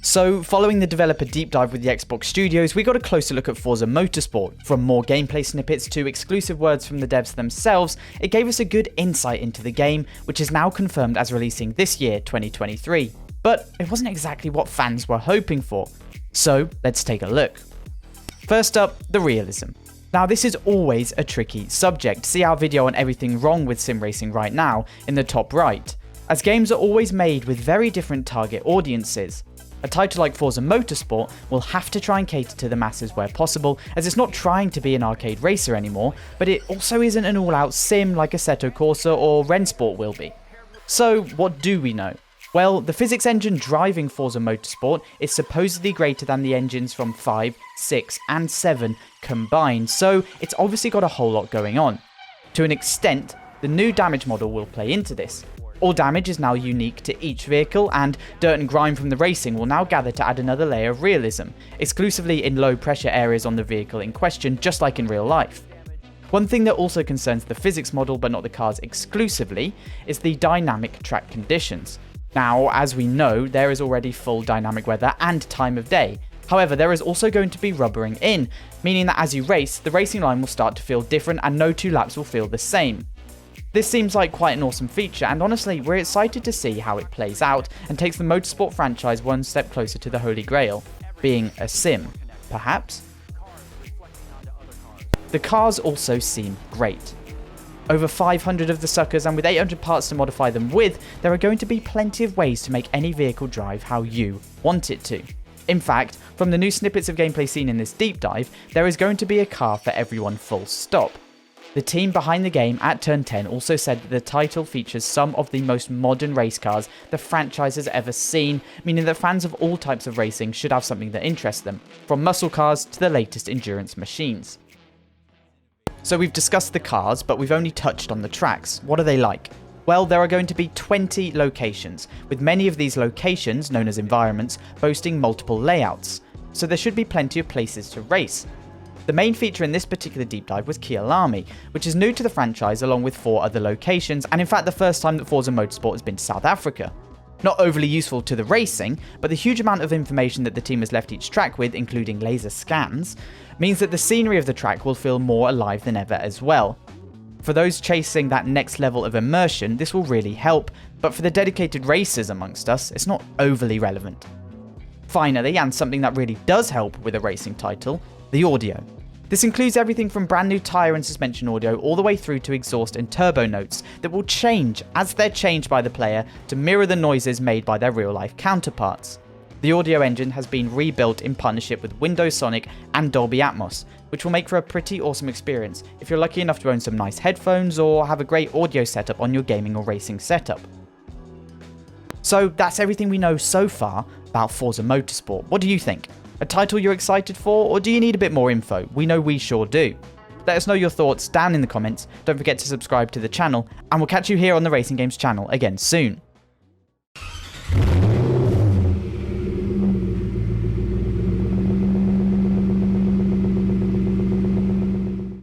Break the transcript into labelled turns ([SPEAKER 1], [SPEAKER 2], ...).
[SPEAKER 1] So, following the developer deep dive with the Xbox studios, we got a closer look at Forza Motorsport. From more gameplay snippets to exclusive words from the devs themselves, it gave us a good insight into the game, which is now confirmed as releasing this year, 2023. But it wasn't exactly what fans were hoping for. So, let's take a look. First up, the realism. Now, this is always a tricky subject. See our video on everything wrong with sim racing right now in the top right, as games are always made with very different target audiences. A title like Forza Motorsport will have to try and cater to the masses where possible, as it's not trying to be an arcade racer anymore, but it also isn't an all-out sim like Assetto Corsa or Rennsport will be. So, what do we know? Well, the physics engine driving Forza Motorsport is supposedly greater than the engines from 5, 6 and 7 combined, so it's obviously got a whole lot going on. To an extent, the new damage model will play into this. All damage is now unique to each vehicle, and dirt and grime from the racing will now gather to add another layer of realism, exclusively in low pressure areas on the vehicle in question, just like in real life. One thing that also concerns the physics model, but not the cars exclusively, is the dynamic track conditions. Now, as we know, there is already full dynamic weather and time of day. However, there is also going to be rubbering in, meaning that as you race, the racing line will start to feel different and no two laps will feel the same. This seems like quite an awesome feature, and honestly, we're excited to see how it plays out and takes the motorsport franchise one step closer to the Holy Grail, being a sim, perhaps? The cars also seem great. Over 500 of the suckers, and with 800 parts to modify them with, there are going to be plenty of ways to make any vehicle drive how you want it to. In fact, from the new snippets of gameplay seen in this deep dive, there is going to be a car for everyone full stop. The team behind the game at Turn 10 also said that the title features some of the most modern race cars the franchise has ever seen, meaning that fans of all types of racing should have something that interests them, from muscle cars to the latest endurance machines. So we've discussed the cars, but we've only touched on the tracks. What are they like? Well, there are going to be 20 locations, with many of these locations, known as environments, boasting multiple layouts, so there should be plenty of places to race. The main feature in this particular deep dive was Kyalami, which is new to the franchise along with 4 other locations, and in fact the first time that Forza Motorsport has been to South Africa. Not overly useful to the racing, but the huge amount of information that the team has left each track with, including laser scans, means that the scenery of the track will feel more alive than ever as well. For those chasing that next level of immersion, this will really help, but for the dedicated racers amongst us, it's not overly relevant. Finally, and something that really does help with a racing title, the audio. This includes everything from brand new tyre and suspension audio all the way through to exhaust and turbo notes that will change as they're changed by the player to mirror the noises made by their real life counterparts. The audio engine has been rebuilt in partnership with Windows Sonic and Dolby Atmos, which will make for a pretty awesome experience if you're lucky enough to own some nice headphones or have a great audio setup on your gaming or racing setup. So that's everything we know so far about Forza Motorsport. What do you think? A title you're excited for, or do you need a bit more info? We know we sure do. Let us know your thoughts down in the comments, don't forget to subscribe to the channel, and we'll catch you here on the RacingGames channel again soon.